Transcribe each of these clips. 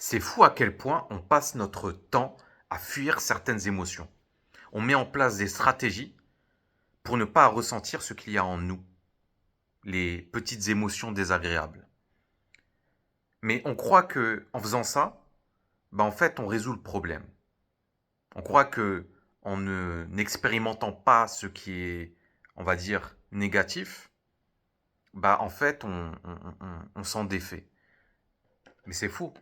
C'est fou à quel point on passe notre temps à fuir certaines émotions. On met en place des stratégies pour ne pas ressentir ce qu'il y a en nous, les petites émotions désagréables. Mais on croit que en faisant ça, en fait, on résout le problème. On croit que en n'expérimentant pas ce qui est, on va dire, négatif, en fait, on s'en défait. Mais c'est faux.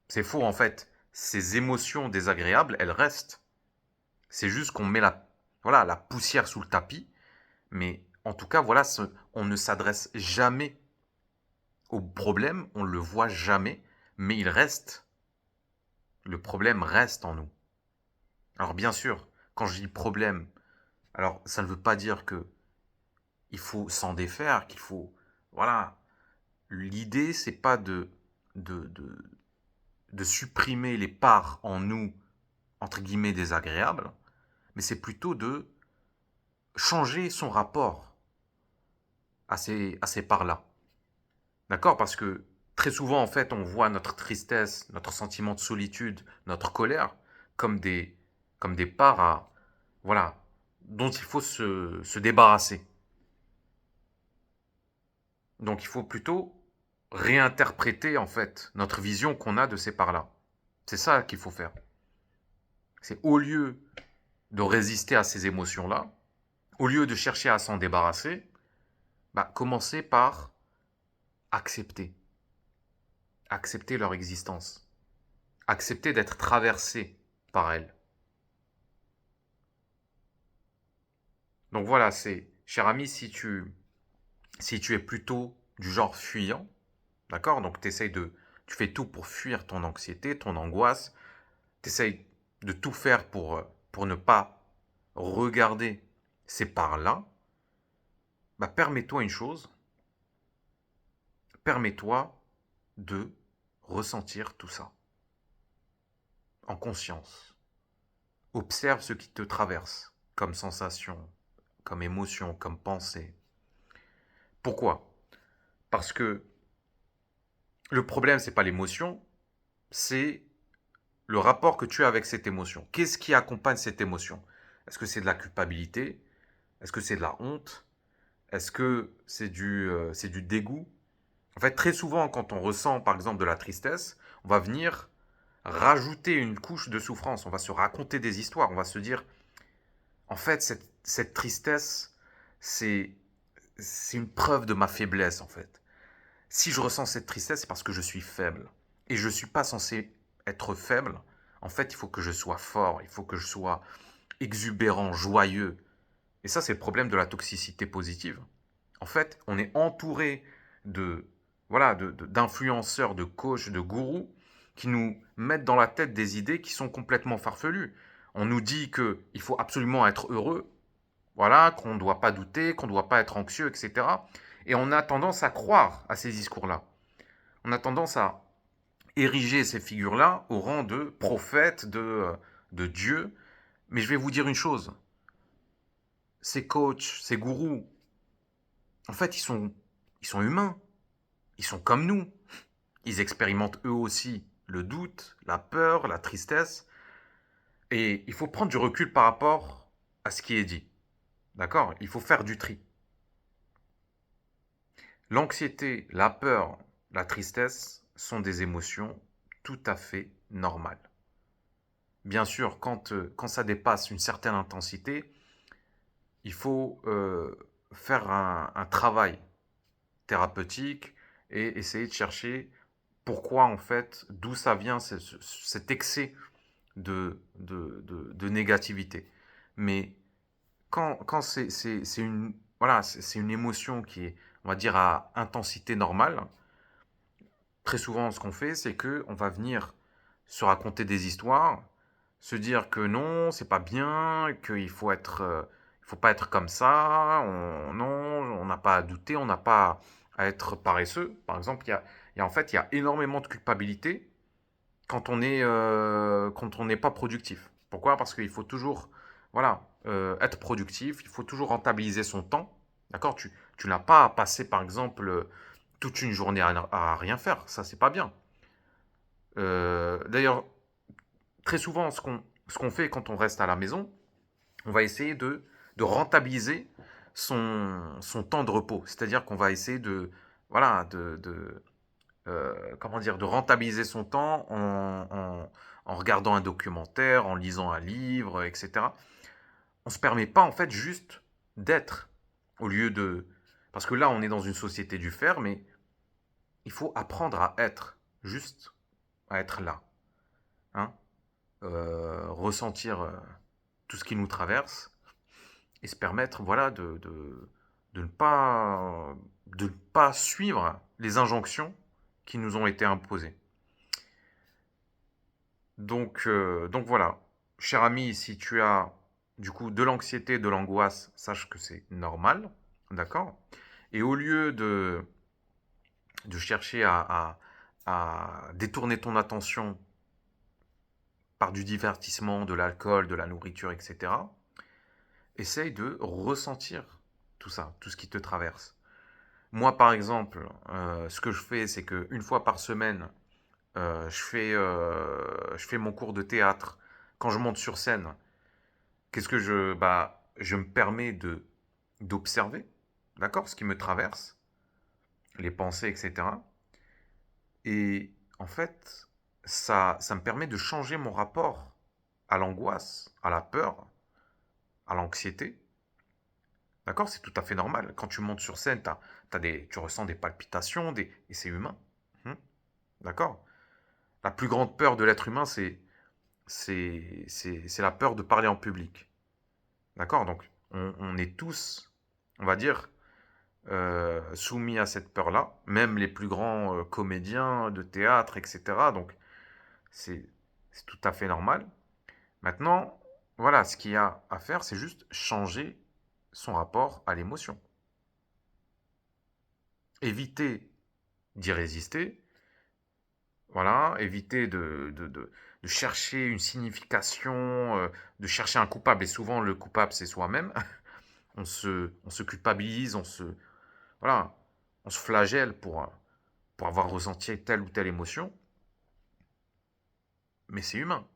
C'est faux en fait. Ces émotions désagréables, elles restent. C'est juste qu'on met la poussière sous le tapis, mais en tout cas, on ne s'adresse jamais au problème, on ne le voit jamais, mais il reste. Le problème reste en nous. Alors bien sûr, quand je dis problème, alors ça ne veut pas dire que il faut s'en défaire, qu'il faut, voilà. L'idée, c'est pas de, de, de supprimer les parts en nous, entre guillemets, désagréables, mais c'est plutôt de changer son rapport à ces parts-là. D'accord? Parce que très souvent, en fait, on voit notre tristesse, notre sentiment de solitude, notre colère comme des parts voilà, dont il faut se débarrasser. Donc, il faut plutôt réinterpréter, en fait, notre vision qu'on a de ces parts-là. C'est ça qu'il faut faire. C'est au lieu de résister à ces émotions-là, au lieu de chercher à s'en débarrasser, commencer par accepter. Accepter leur existence. Accepter d'être traversé par elles. Donc voilà, cher ami, si tu es plutôt du genre fuyant, d'accord? Donc tu fais tout pour fuir ton anxiété, ton angoisse, tu essayes de tout faire pour ne pas regarder ces parts-là, permets-toi une chose, permets-toi de ressentir tout ça, en conscience. Observe ce qui te traverse, comme sensation, comme émotion, comme pensée. Pourquoi? Parce que le problème, c'est pas l'émotion, c'est le rapport que tu as avec cette émotion. Qu'est-ce qui accompagne cette émotion? Est-ce que c'est de la culpabilité? Est-ce que c'est de la honte? Est-ce que c'est du dégoût? En fait, très souvent, quand on ressent, par exemple, de la tristesse, on va venir rajouter une couche de souffrance. On va se raconter des histoires. On va se dire, en fait, cette tristesse, c'est, c'est une preuve de ma faiblesse, en fait. Si je ressens cette tristesse, c'est parce que je suis faible. Et je ne suis pas censé être faible. En fait, il faut que je sois fort, il faut que je sois exubérant, joyeux. Et ça, c'est le problème de la toxicité positive. En fait, on est entouré de d'influenceurs, de coachs, de gourous qui nous mettent dans la tête des idées qui sont complètement farfelues. On nous dit qu'il faut absolument être heureux, voilà, qu'on ne doit pas douter, qu'on ne doit pas être anxieux, etc. Et on a tendance à croire à ces discours-là. On a tendance à ériger ces figures-là au rang de prophètes, de Dieu. Mais je vais vous dire une chose, ces coachs, ces gourous, en fait, ils sont humains. Ils sont comme nous. Ils expérimentent eux aussi le doute, la peur, la tristesse. Et il faut prendre du recul par rapport à ce qui est dit. D'accord? Il faut faire du tri. L'anxiété, la peur, la tristesse sont des émotions tout à fait normales. Bien sûr, quand ça dépasse une certaine intensité, il faut faire un travail thérapeutique et essayer de chercher pourquoi en fait, d'où ça vient cet excès de négativité. Mais quand c'est une, voilà, c'est une émotion qui est, on va dire, à intensité normale, très souvent ce qu'on fait, c'est que on va venir se raconter des histoires, se dire que non, c'est pas bien, il faut pas être comme ça, non, on n'a pas à douter, on n'a pas à être paresseux. Par exemple, en fait, il y a énormément de culpabilité quand on n'est pas productif. Pourquoi? Parce qu'il faut toujours, être productif, il faut toujours rentabiliser son temps. D'accord? Tu n'as pas à passer, par exemple, toute une journée à rien faire. Ça, c'est pas bien. D'ailleurs, très souvent, ce qu'on fait quand on reste à la maison, on va essayer de rentabiliser son temps de repos. C'est-à-dire qu'on va essayer de, voilà, comment dire, de rentabiliser son temps en regardant un documentaire, en lisant un livre, etc. On se permet pas en fait juste d'être au lieu de... Parce que là, on est dans une société du faire, mais il faut apprendre à être, juste à être là. Hein, ressentir tout ce qui nous traverse et se permettre voilà, de ne pas suivre les injonctions qui nous ont été imposées. Donc voilà, cher ami, si tu as du coup de l'anxiété, de l'angoisse, sache que c'est normal, d'accord. Et au lieu de chercher à détourner ton attention par du divertissement, de l'alcool, de la nourriture, etc., essaye de ressentir tout ça, tout ce qui te traverse. Moi, par exemple, ce que je fais, c'est qu'une fois par semaine, je fais mon cours de théâtre. Quand je monte sur scène, qu'est-ce que je me permets d'observer, d'accord, ce qui me traverse, les pensées, etc. Et en fait, ça me permet de changer mon rapport à l'angoisse, à la peur, à l'anxiété. D'accord? C'est tout à fait normal. Quand tu montes sur scène, tu ressens des palpitations, et c'est humain. Hum. D'accord? La plus grande peur de l'être humain, c'est la peur de parler en public. D'accord? Donc, on est tous, on va dire, soumis à cette peur-là. Même les plus grands comédiens de théâtre, etc. Donc, c'est tout à fait normal. Maintenant, voilà, ce qu'il y a à faire, c'est juste changer son rapport à l'émotion. Éviter d'y résister, voilà, éviter de chercher une signification, de chercher un coupable. Et souvent, le coupable, c'est soi-même. On se culpabilise, voilà, on se flagelle pour avoir ressenti telle ou telle émotion. Mais c'est humain.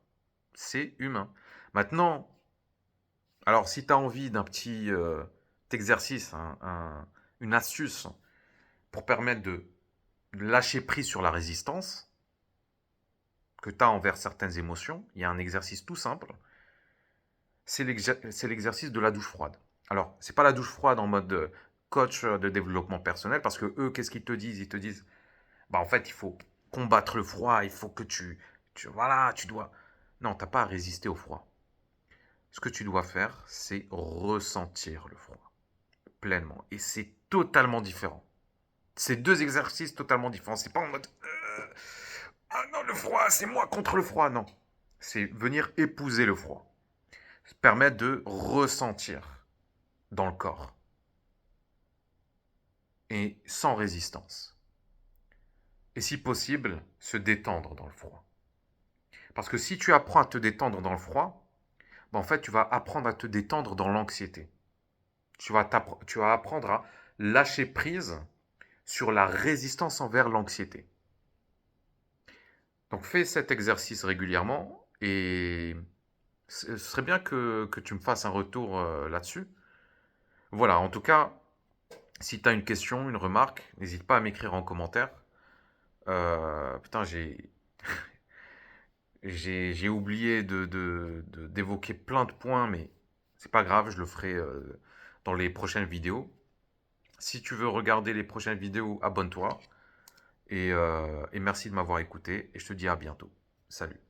C'est humain. Maintenant, alors si tu as envie d'un petit exercice, une astuce pour permettre de lâcher prise sur la résistance que tu as envers certaines émotions, il y a un exercice tout simple, c'est l'exercice de la douche froide. Alors, c'est pas la douche froide en mode coach de développement personnel, parce que eux, qu'est-ce qu'ils te disent? Ils te disent, bah en fait, il faut combattre le froid, il faut que voilà, tu dois... Non, t'as pas à résister au froid. Ce que tu dois faire, c'est ressentir le froid pleinement. Et c'est totalement différent. C'est deux exercices totalement différents. C'est pas en mode ah non, le froid, c'est moi contre le froid. Non. C'est venir épouser le froid. Se permettre de ressentir dans le corps. Et sans résistance. Et si possible, se détendre dans le froid. Parce que si tu apprends à te détendre dans le froid, ben en fait, tu vas apprendre à te détendre dans l'anxiété. Tu vas apprendre à lâcher prise sur la résistance envers l'anxiété. Donc fais cet exercice régulièrement et ce serait bien que tu me fasses un retour là-dessus. Voilà, en tout cas, si tu as une question, une remarque, n'hésite pas à m'écrire en commentaire. Putain, j'ai oublié d'évoquer plein de points, mais c'est pas grave, je le ferai dans les prochaines vidéos. Si tu veux regarder les prochaines vidéos, abonne-toi. Et merci de m'avoir écouté et je te dis à bientôt. Salut.